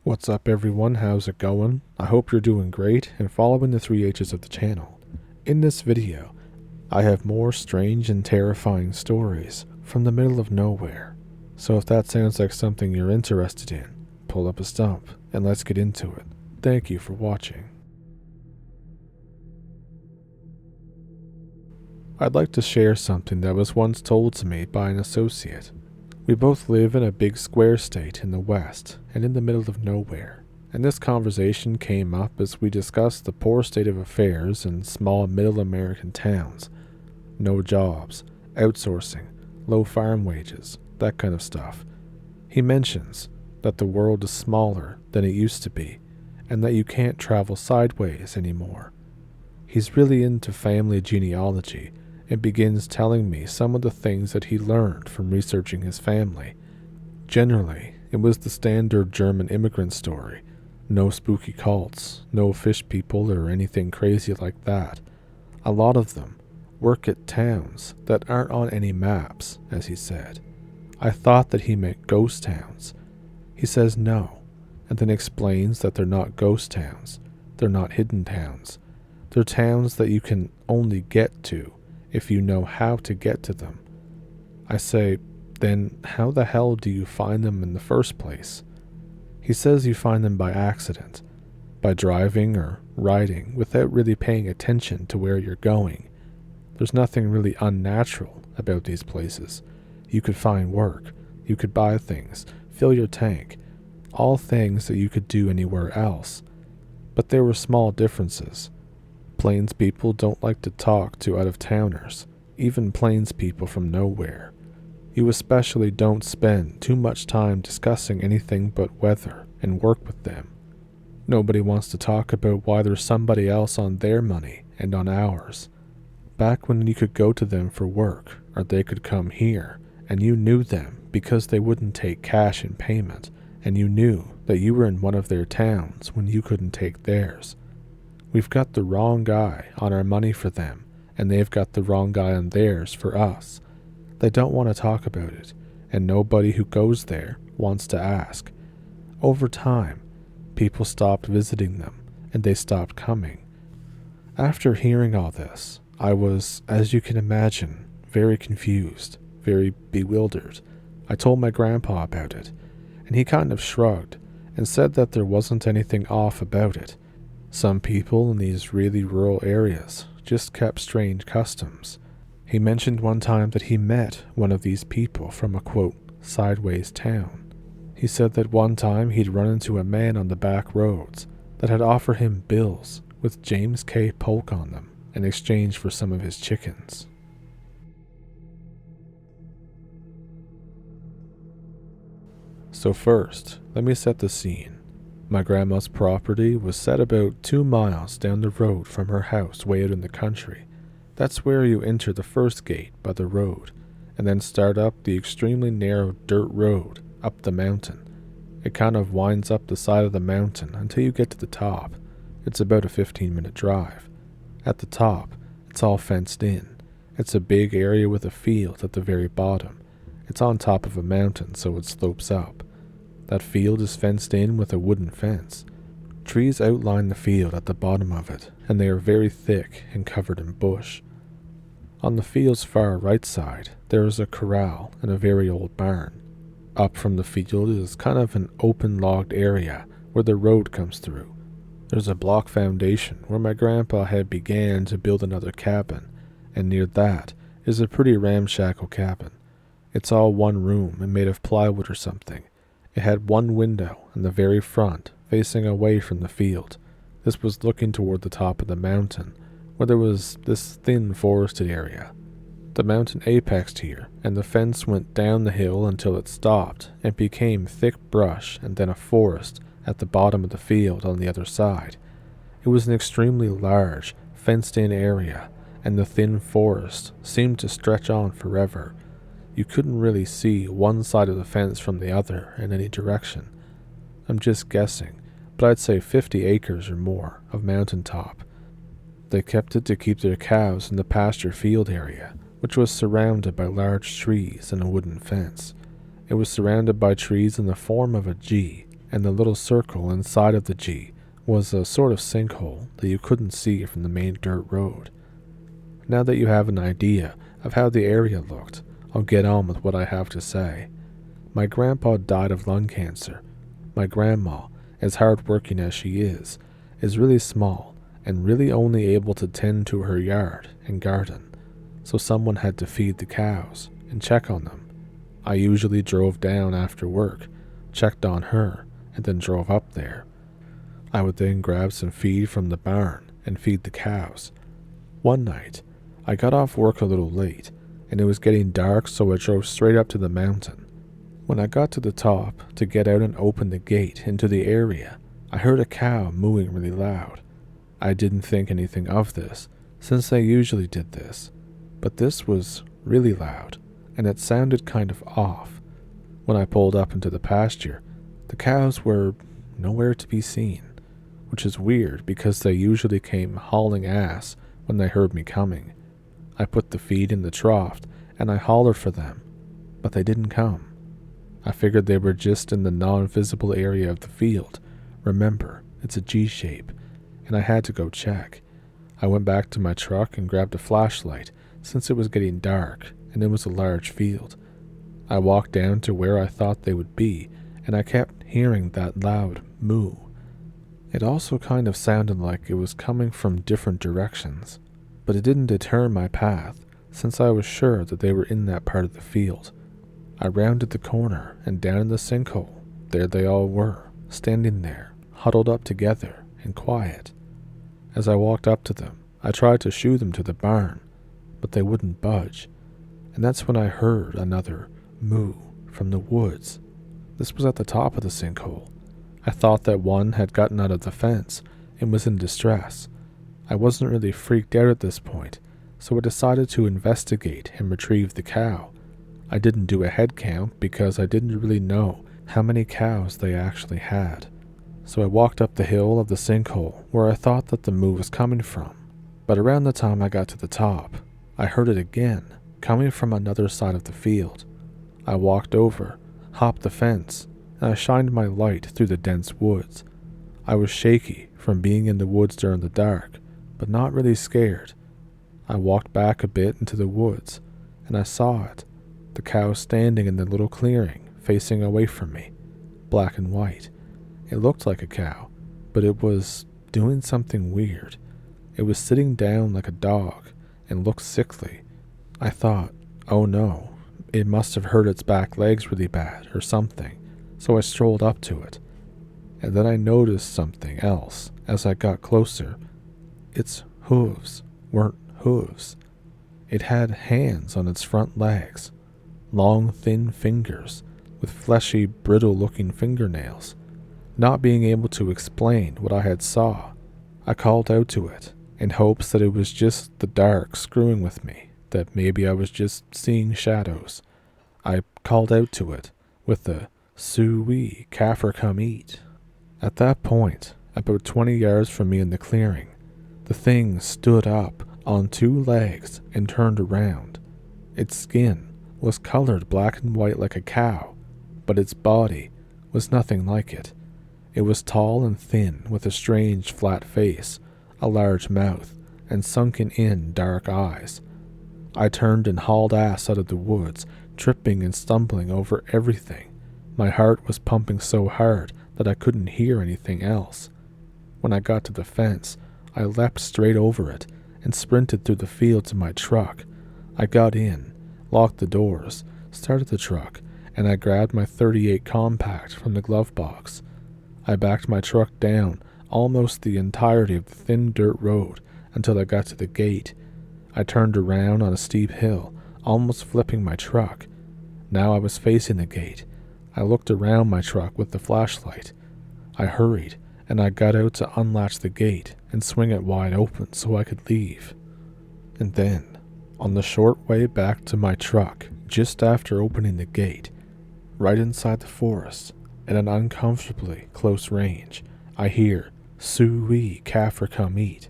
What's up everyone, how's it going? I hope you're doing great and following the 3 H's of the channel. In this video, I have more strange and terrifying stories from the middle of nowhere. So if that sounds like something you're interested in, pull up a stump and let's get into it. Thank you for watching. I'd like to share something that was once told to me by an associate. We both live in a big square state in the West and in the middle of nowhere, and this conversation came up as we discussed the poor state of affairs in small middle American towns. No jobs, outsourcing, low farm wages, that kind of stuff. He mentions that the world is smaller than it used to be, and that you can't travel sideways anymore. He's really into family genealogy, and begins telling me some of the things that he learned from researching his family. Generally, it was the standard German immigrant story. No spooky cults, no fish people or anything crazy like that. A lot of them work at towns that aren't on any maps, as he said. I thought that he meant ghost towns. He says no, and then explains that they're not ghost towns. They're not hidden towns. They're towns that you can only get to if you know how to get to them. I say, then how the hell do you find them in the first place? He says you find them by accident, by driving or riding without really paying attention to where you're going. There's nothing really unnatural about these places. You could find work, you could buy things, fill your tank, all things that you could do anywhere else. But there were small differences. Plains people don't like to talk to out-of-towners, even plains people from nowhere. You especially don't spend too much time discussing anything but weather and work with them. Nobody wants to talk about why there's somebody else on their money and on ours. Back when you could go to them for work, or they could come here, and you knew them because they wouldn't take cash in payment, and you knew that you were in one of their towns when you couldn't take theirs. We've got the wrong guy on our money for them, and they've got the wrong guy on theirs for us. They don't want to talk about it, and nobody who goes there wants to ask. Over time, people stopped visiting them, and they stopped coming. After hearing all this, I was, as you can imagine, very confused, very bewildered. I told my grandpa about it, and he kind of shrugged and said that there wasn't anything off about it. Some people in these really rural areas just kept strange customs. He mentioned one time that he met one of these people from a, quote, sideways town. He said that one time he'd run into a man on the back roads that had offered him bills with James K. Polk on them in exchange for some of his chickens. So first, let me set the scene. My grandma's property was set about 2 miles down the road from her house way out in the country. That's where you enter the first gate by the road, and then start up the extremely narrow dirt road up the mountain. It kind of winds up the side of the mountain until you get to the top. It's about a 15-minute drive. At the top, it's all fenced in. It's a big area with a field at the very bottom. It's on top of a mountain, so it slopes up. That field is fenced in with a wooden fence. Trees outline the field at the bottom of it, and they are very thick and covered in bush. On the field's far right side, there is a corral and a very old barn. Up from the field is kind of an open logged area where the road comes through. There's a block foundation where my grandpa had began to build another cabin, and near that is a pretty ramshackle cabin. It's all one room and made of plywood or something. It had one window in the very front, facing away from the field. This was looking toward the top of the mountain, where there was this thin forested area. The mountain apexed here, and the fence went down the hill until it stopped and became thick brush and then a forest at the bottom of the field on the other side. It was an extremely large, fenced-in area, and the thin forest seemed to stretch on forever. You couldn't really see one side of the fence from the other in any direction. I'm just guessing, but I'd say 50 acres or more of mountaintop. They kept it to keep their cows in the pasture field area, which was surrounded by large trees and a wooden fence. It was surrounded by trees in the form of a G, and the little circle inside of the G was a sort of sinkhole that you couldn't see from the main dirt road. Now that you have an idea of how the area looked, I'll get on with what I have to say. My grandpa died of lung cancer. My grandma, as hard-working as she is really small and really only able to tend to her yard and garden, so someone had to feed the cows and check on them. I usually drove down after work, checked on her, and then drove up there. I would then grab some feed from the barn and feed the cows. One night, I got off work a little late, and it was getting dark, so I drove straight up to the mountain. When I got to the top to get out and open the gate into the area, I heard a cow mooing really loud. I didn't think anything of this, since they usually did this, but this was really loud, and it sounded kind of off. When I pulled up into the pasture, the cows were nowhere to be seen, which is weird because they usually came hauling ass when they heard me coming. I put the feed in the trough and I hollered for them, but they didn't come. I figured they were just in the non-visible area of the field. Remember, it's a G shape, and I had to go check. I went back to my truck and grabbed a flashlight since it was getting dark and it was a large field. I walked down to where I thought they would be, and I kept hearing that loud moo. It also kind of sounded like it was coming from different directions, but it didn't deter my path since I was sure that they were in that part of the field. I rounded the corner, and down in the sinkhole, there they all were, standing there, huddled up together and quiet. As I walked up to them, I tried to shoo them to the barn, but they wouldn't budge, and that's when I heard another moo from the woods. This was at the top of the sinkhole. I thought that one had gotten out of the fence and was in distress. I wasn't really freaked out at this point, so I decided to investigate and retrieve the cow. I didn't do a head count because I didn't really know how many cows they actually had. So I walked up the hill of the sinkhole where I thought that the moo was coming from. But around the time I got to the top, I heard it again, coming from another side of the field. I walked over, hopped the fence, and I shined my light through the dense woods. I was shaky from being in the woods during the dark, but not really scared. I walked back a bit into the woods, and I saw it. The cow standing in the little clearing, facing away from me, black and white. It looked like a cow, but it was doing something weird. It was sitting down like a dog and looked sickly. I thought, oh no, it must have hurt its back legs really bad or something, so I strolled up to it. And then I noticed something else as I got closer. Its hooves weren't hooves. It had hands on its front legs. Long, thin fingers with fleshy, brittle-looking fingernails. Not being able to explain what I had saw, I called out to it in hopes that it was just the dark screwing with me, that maybe I was just seeing shadows. I called out to it with the "Soo-wee, Kaffir come eat." At that point, about 20 yards from me in the clearing, the thing stood up on two legs and turned around. Its skin was colored black and white like a cow, but its body was nothing like it. It was tall and thin with a strange flat face, a large mouth, and sunken-in dark eyes. I turned and hauled ass out of the woods, tripping and stumbling over everything. My heart was pumping so hard that I couldn't hear anything else. When I got to the fence, I leapt straight over it and sprinted through the field to my truck. I got in, locked the doors, started the truck, and I grabbed my .38 compact from the glove box. I backed my truck down almost the entirety of the thin dirt road until I got to the gate. I turned around on a steep hill, almost flipping my truck. Now I was facing the gate. I looked around my truck with the flashlight. I hurried, and I got out to unlatch the gate and swing it wide open so I could leave. And then, on the short way back to my truck, just after opening the gate, right inside the forest, at an uncomfortably close range, I hear, "Soo-wee, Kaffir come eat."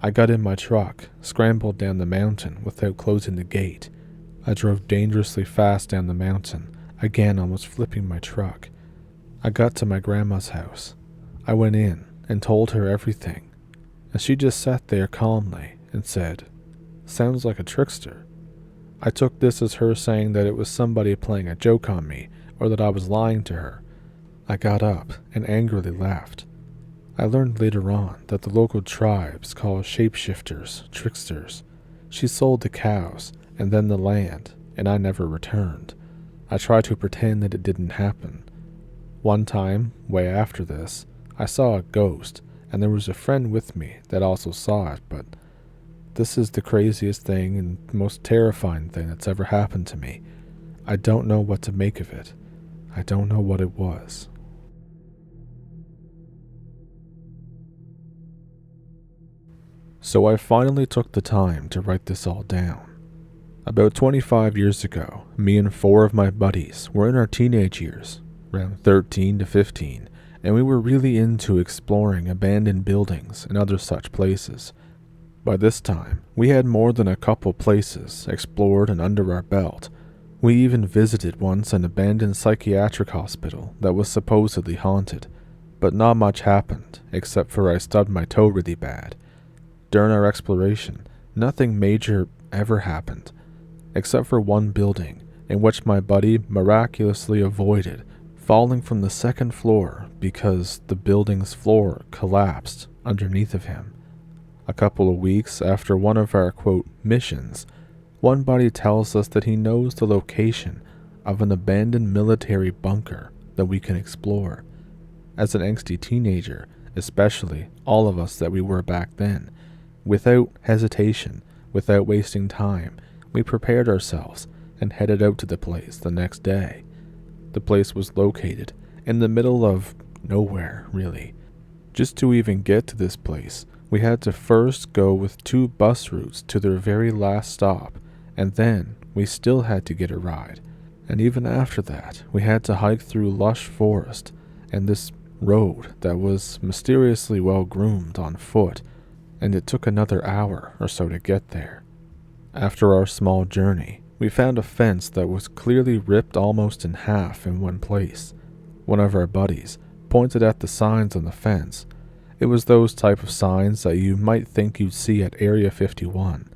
I got in my truck, scrambled down the mountain without closing the gate. I drove dangerously fast down the mountain, again almost flipping my truck. I got to my grandma's house. I went in and told her everything, and she just sat there calmly and said, "Sounds like a trickster." I took this as her saying that it was somebody playing a joke on me or that I was lying to her. I got up and angrily laughed. I learned later on that the local tribes call shapeshifters tricksters. She sold the cows and then the land, and I never returned. I tried to pretend that it didn't happen. One time, way after this, I saw a ghost, and there was a friend with me that also saw it, but this is the craziest thing and most terrifying thing that's ever happened to me. I don't know what to make of it. I don't know what it was. So I finally took the time to write this all down. About 25 years ago, me and 4 of my buddies were in our teenage years, around 13 to 15, and we were really into exploring abandoned buildings and other such places. By this time, we had more than a couple places explored and under our belt. We even visited once an abandoned psychiatric hospital that was supposedly haunted, but not much happened except for I stubbed my toe really bad. During our exploration, nothing major ever happened, except for one building in which my buddy miraculously avoided falling from the 2nd floor because the building's floor collapsed underneath of him. A couple of weeks after one of our, quote, missions, one buddy tells us that he knows the location of an abandoned military bunker that we can explore. As an angsty teenager, especially all of us that we were back then, without hesitation, without wasting time, we prepared ourselves and headed out to the place the next day. The place was located in the middle of nowhere, really. Just to even get to this place, we had to first go with 2 bus routes to their very last stop, and then we still had to get a ride. And even after that, we had to hike through lush forest and this road that was mysteriously well groomed on foot, and it took another hour or so to get there. After our small journey, we found a fence that was clearly ripped almost in half in one place. One of our buddies pointed at the signs on the fence. It was those type of signs that you might think you'd see at Area 51.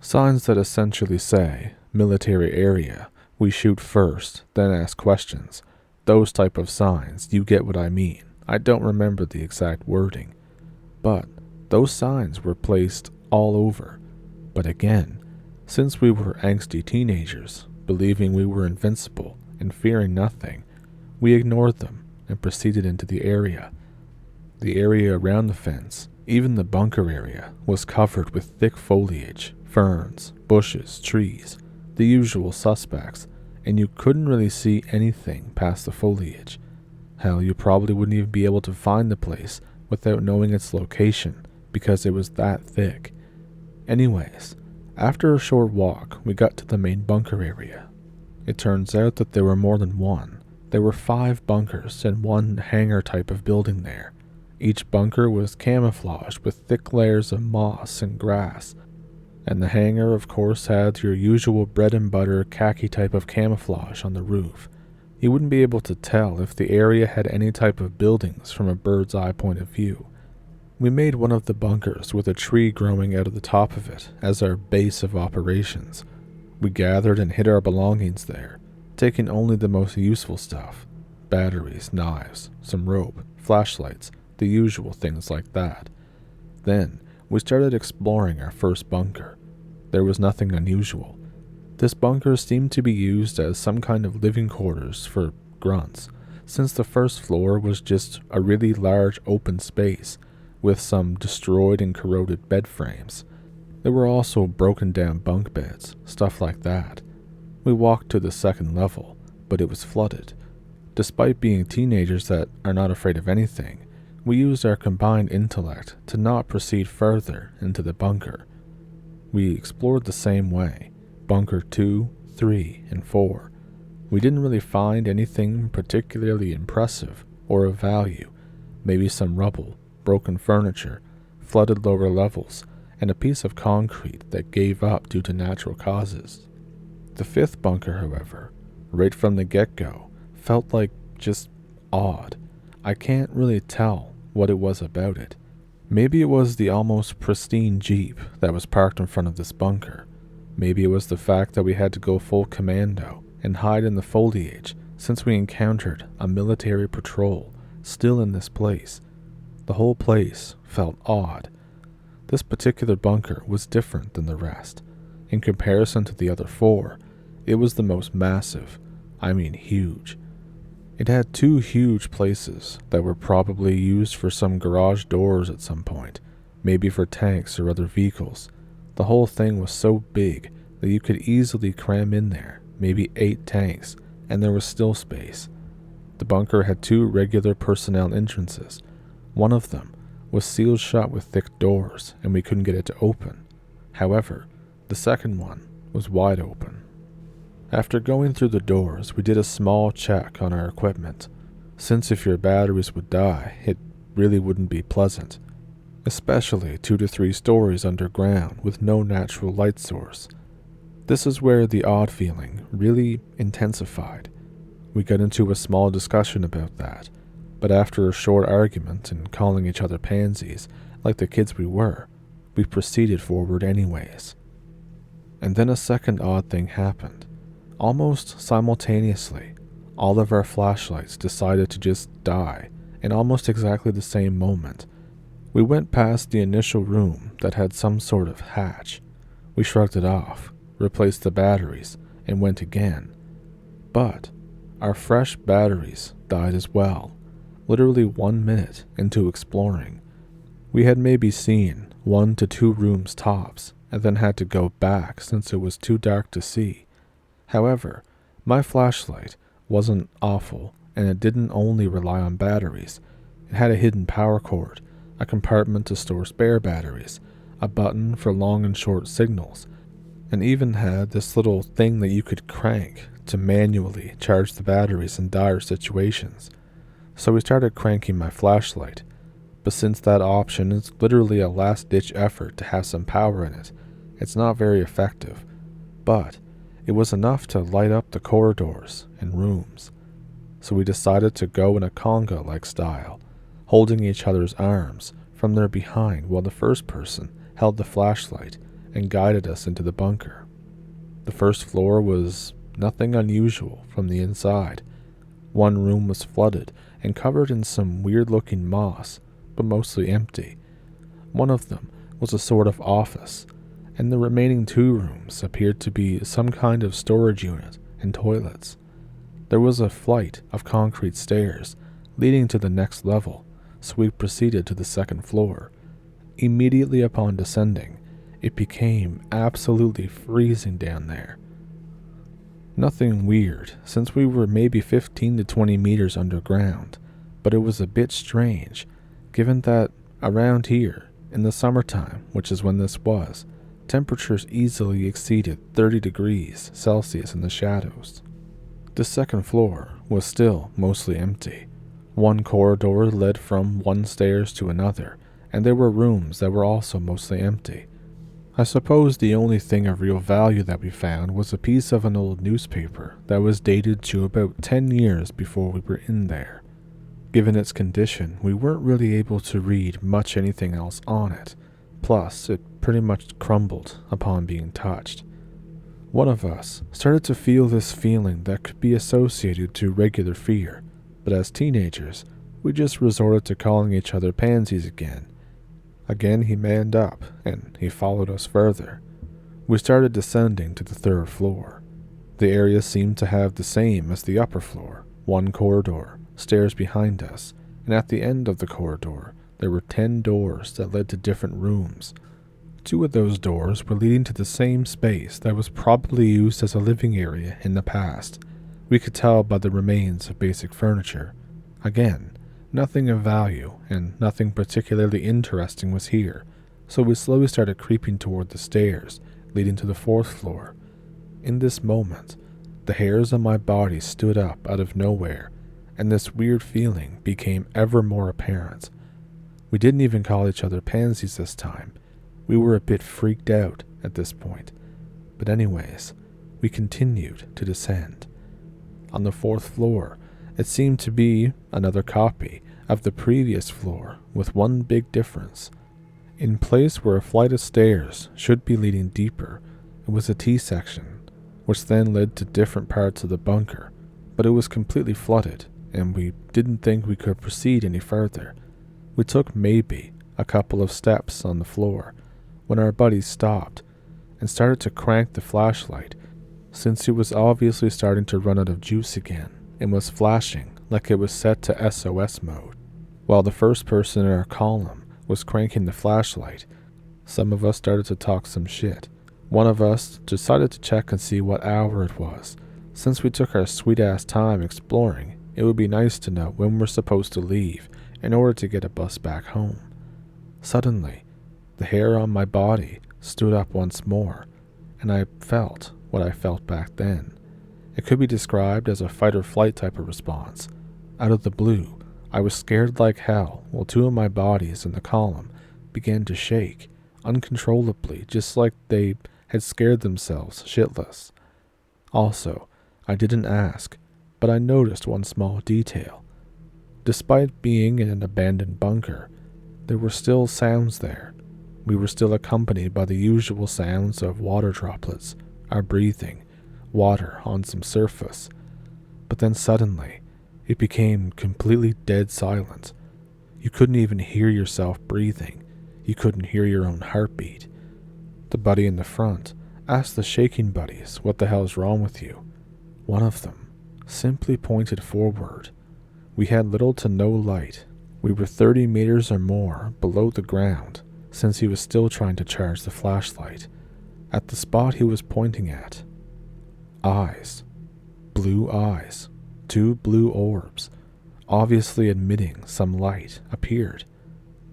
Signs that essentially say, military area, we shoot first, then ask questions. Those type of signs, you get what I mean. I don't remember the exact wording. But those signs were placed all over. But again, since we were angsty teenagers, believing we were invincible and fearing nothing, we ignored them and proceeded into the area. The area around the fence, even the bunker area, was covered with thick foliage, ferns, bushes, trees, the usual suspects, and you couldn't really see anything past the foliage. Hell, you probably wouldn't even be able to find the place without knowing its location because it was that thick. Anyways, after a short walk, we got to the main bunker area. It turns out that there were more than one. There were 5 bunkers and one hangar type of building there. Each bunker was camouflaged with thick layers of moss and grass, and the hangar of course had your usual bread and butter khaki type of camouflage on the roof. You wouldn't be able to tell if the area had any type of buildings from a bird's eye point of view. We made one of the bunkers with a tree growing out of the top of it as our base of operations. We gathered and hid our belongings there, taking only the most useful stuff: batteries, knives, some rope, flashlights, the usual things like that. Then we started exploring our first bunker. There was nothing unusual. This bunker seemed to be used as some kind of living quarters for grunts, since the first floor was just a really large open space with some destroyed and corroded bed frames. There were also broken down bunk beds, stuff like that. We walked to the 2nd level, but it was flooded. Despite being teenagers that are not afraid of anything, we used our combined intellect to not proceed further into the bunker. We explored the same way, bunker 2, 3, and 4. We didn't really find anything particularly impressive or of value, maybe some rubble, broken furniture, flooded lower levels, and a piece of concrete that gave up due to natural causes. The 5th bunker, however, right from the get-go, felt like just odd. I can't really tell what it was about it. Maybe it was the almost pristine Jeep that was parked in front of this bunker. Maybe it was the fact that we had to go full commando and hide in the foliage since we encountered a military patrol still in this place. The whole place felt odd. This particular bunker was different than the rest. In comparison to the other 4, it was the most massive. I mean huge. It had 2 huge places that were probably used for some garage doors at some point, maybe for tanks or other vehicles. The whole thing was so big that you could easily cram in there, maybe 8 tanks, and there was still space. The bunker had 2 regular personnel entrances. One of them was sealed shut with thick doors, and we couldn't get it to open. However, the second one was wide open. After going through the doors, we did a small check on our equipment, since if your batteries would die, it really wouldn't be pleasant, especially 2 to 3 stories underground with no natural light source. This is where the odd feeling really intensified. We got into a small discussion about that, but after a short argument and calling each other pansies, like the kids we were, we proceeded forward anyways. And then a second odd thing happened. Almost simultaneously, all of our flashlights decided to just die in almost exactly the same moment. We went past the initial room that had some sort of hatch. We shrugged it off, replaced the batteries, and went again. But our fresh batteries died as well, literally 1 minute into exploring. We had maybe seen 1 to 2 rooms tops, and then had to go back since it was too dark to see. However, my flashlight wasn't awful, and it didn't only rely on batteries. It had a hidden power cord, a compartment to store spare batteries, a button for long and short signals, and even had this little thing that you could crank to manually charge the batteries in dire situations. So we started cranking my flashlight, but since that option is literally a last-ditch effort to have some power in it, it's not very effective. But it was enough to light up the corridors and rooms. So we decided to go in a conga-like style, holding each other's arms from their behind while the first person held the flashlight and guided us into the bunker. The first floor was nothing unusual from the inside. One room was flooded and covered in some weird-looking moss, but mostly empty. One of them was a sort of office, and the remaining 2 rooms appeared to be some kind of storage unit and toilets. There was a flight of concrete stairs leading to the next level, so we proceeded to the second floor. Immediately upon descending, it became absolutely freezing down there. Nothing weird, since we were maybe 15 to 20 meters underground, but it was a bit strange, given that around here, in the summertime, which is when this was, temperatures easily exceeded 30 degrees Celsius in the shadows. The second floor was still mostly empty. One corridor led from one stairs to another, and there were rooms that were also mostly empty. I suppose the only thing of real value that we found was a piece of an old newspaper that was dated to about 10 years before we were in there. Given its condition, we weren't really able to read much anything else on it. Plus, it pretty much crumbled upon being touched. One of us started to feel this feeling that could be associated to regular fear, but as teenagers, we just resorted to calling each other pansies again. Again he manned up, and he followed us further. We started descending to the 3rd floor. The area seemed to have the same as the upper floor, one corridor, stairs behind us, and at the end of the corridor, there were 10 doors that led to different rooms. 2 of those doors were leading to the same space that was probably used as a living area in the past. We could tell by the remains of basic furniture. Again, nothing of value and nothing particularly interesting was here, so we slowly started creeping toward the stairs leading to the 4th floor. In this moment, the hairs on my body stood up out of nowhere, and this weird feeling became ever more apparent. We didn't even call each other pansies this time. We were a bit freaked out at this point. But anyways, we continued to descend. On the 4th floor, It seemed to be another copy of the previous floor, with one big difference. In place where a flight of stairs should be leading deeper, it was a T-section, which then led to different parts of the bunker, but it was completely flooded, and we didn't think we could proceed any further. We took maybe a couple of steps on the floor when our buddy stopped and started to crank the flashlight, since he was obviously starting to run out of juice again and was flashing like it was set to SOS mode. While the first person in our column was cranking the flashlight, some of us started to talk some shit. One of us decided to check and see what hour it was. Since we took our sweet-ass time exploring, it would be nice to know when we're supposed to leave in order to get a bus back home. Suddenly, the hair on my body stood up once more, and I felt what I felt back then. It could be described as a fight-or-flight type of response. Out of the blue, I was scared like hell while two of my bodies in the column began to shake uncontrollably, just like they had scared themselves shitless. Also, I didn't ask, but I noticed one small detail. Despite being in an abandoned bunker, there were still sounds there. We were still accompanied by the usual sounds of water droplets, our breathing, water on some surface. But then suddenly, it became completely dead silent. You couldn't even hear yourself breathing. You couldn't hear your own heartbeat. The buddy in the front asked the shaking buddies, "What the hell's wrong with you?" One of them simply pointed forward. We had little to no light. We were 30 meters or more below the ground, since he was still trying to charge the flashlight. At the spot he was pointing at, eyes. Blue eyes. 2 blue orbs, obviously emitting some light, appeared.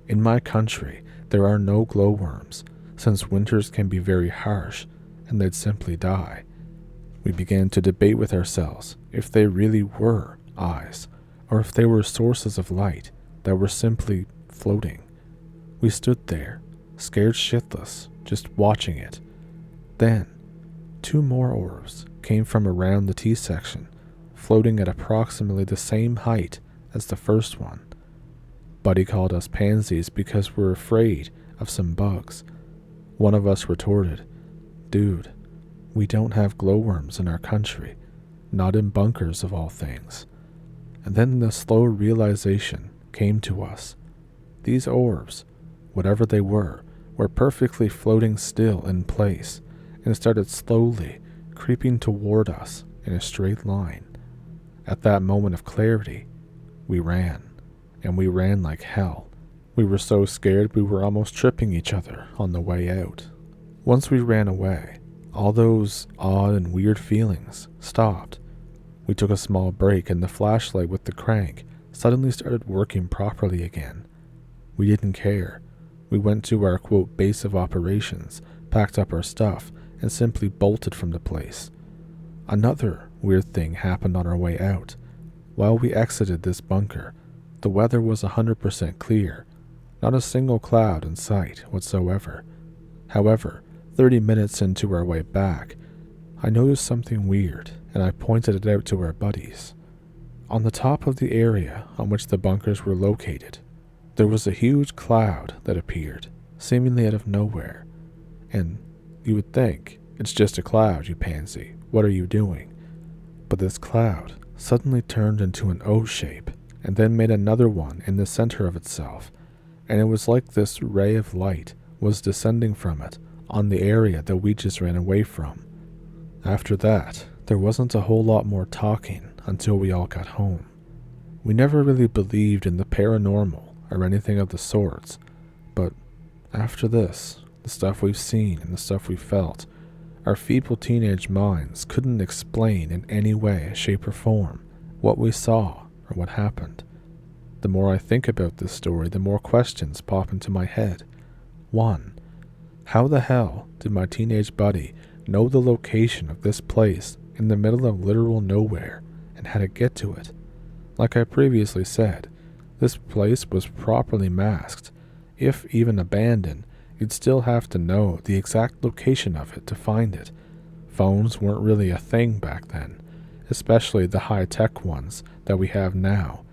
In my country, there are no glowworms, since winters can be very harsh, and they'd simply die. We began to debate with ourselves if they really were eyes, or if they were sources of light that were simply floating. We stood there, scared shitless, just watching it. Then, 2 more orbs came from around the T-section, floating at approximately the same height as the first one. Buddy called us pansies because we're afraid of some bugs. One of us retorted, "Dude, we don't have glowworms in our country, not in bunkers of all things." And then the slow realization came to us. These orbs, whatever they were perfectly floating still in place and started slowly creeping toward us in a straight line. At that moment of clarity, we ran, and we ran like hell. We were so scared we were almost tripping each other on the way out. Once we ran away, all those odd and weird feelings stopped. We took a small break, and the flashlight with the crank suddenly started working properly again. We didn't care. We went to our quote base of operations, packed up our stuff, and simply bolted from the place. Another weird thing happened on our way out. While we exited this bunker, the weather was 100% clear, not a single cloud in sight whatsoever. However, 30 minutes into our way back, I noticed something weird, and I pointed it out to our buddies. On the top of the area on which the bunkers were located, there was a huge cloud that appeared, seemingly out of nowhere. And you would think, it's just a cloud, you pansy. What are you doing? But this cloud suddenly turned into an O shape, and then made another one in the center of itself, and it was like this ray of light was descending from it on the area that we just ran away from. After that, there wasn't a whole lot more talking until we all got home. We never really believed in the paranormal or anything of the sorts, but after this, the stuff we've seen and the stuff we felt, our feeble teenage minds couldn't explain in any way, shape, or form what we saw or what happened. The more I think about this story, the more questions pop into my head. 1. How the hell did my teenage buddy know the location of this place in the middle of literal nowhere and how to get to it? Like I previously said, this place was properly masked. If even abandoned, you'd still have to know the exact location of it to find it. Phones weren't really a thing back then, especially the high-tech ones that we have now.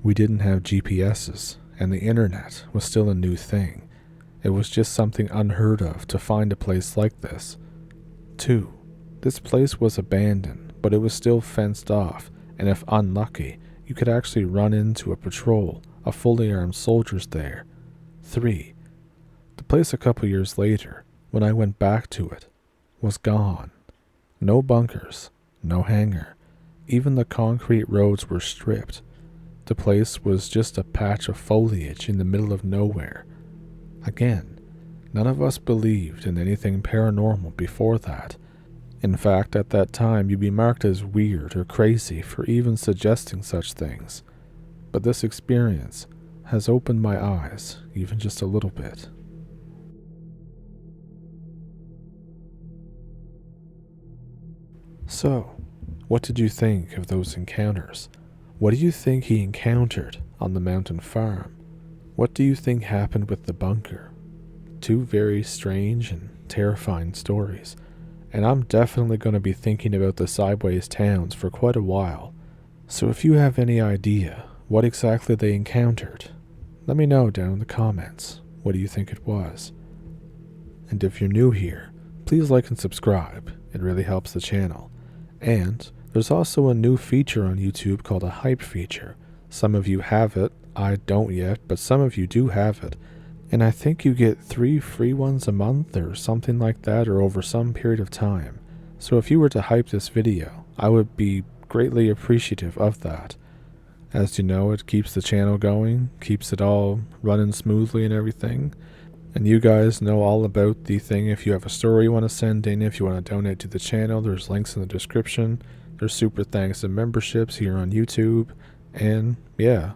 We didn't have GPSs, and the internet was still a new thing. It was just something unheard of to find a place like this. 2. This place was abandoned, but it was still fenced off, and if unlucky, you could actually run into a patrol of fully armed soldiers there. 3. The place a couple years later, when I went back to it, was gone. No bunkers, no hangar. Even the concrete roads were stripped. The place was just a patch of foliage in the middle of nowhere. Again, none of us believed in anything paranormal before that. In fact, at that time, you'd be marked as weird or crazy for even suggesting such things. But this experience has opened my eyes, even just a little bit. So, what did you think of those encounters? What do you think he encountered on the mountain farm? What do you think happened with the bunker? 2 very strange and terrifying stories, and I'm definitely going to be thinking about the sideways towns for quite a while. So if you have any idea what exactly they encountered, let me know down in the comments. What do you think it was? And if you're new here, please like and subscribe. It really helps the channel. And there's also a new feature on YouTube called a hype feature. Some of you have it, I don't yet, but some of you do have it. And I think you get 3 free ones a month or something like that, or over some period of time. So if you were to hype this video, I would be greatly appreciative of that. As you know, it keeps the channel going, keeps it all running smoothly and everything. And you guys know all about the thing. If you have a story you want to send in, if you want to donate to the channel, there's links in the description. There's super thanks and memberships here on YouTube. And yeah,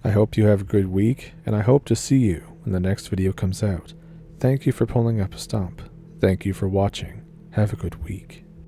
I hope you have a good week, and I hope to see you when the next video comes out. Thank you for pulling up a stump. Thank you for watching. Have a good week.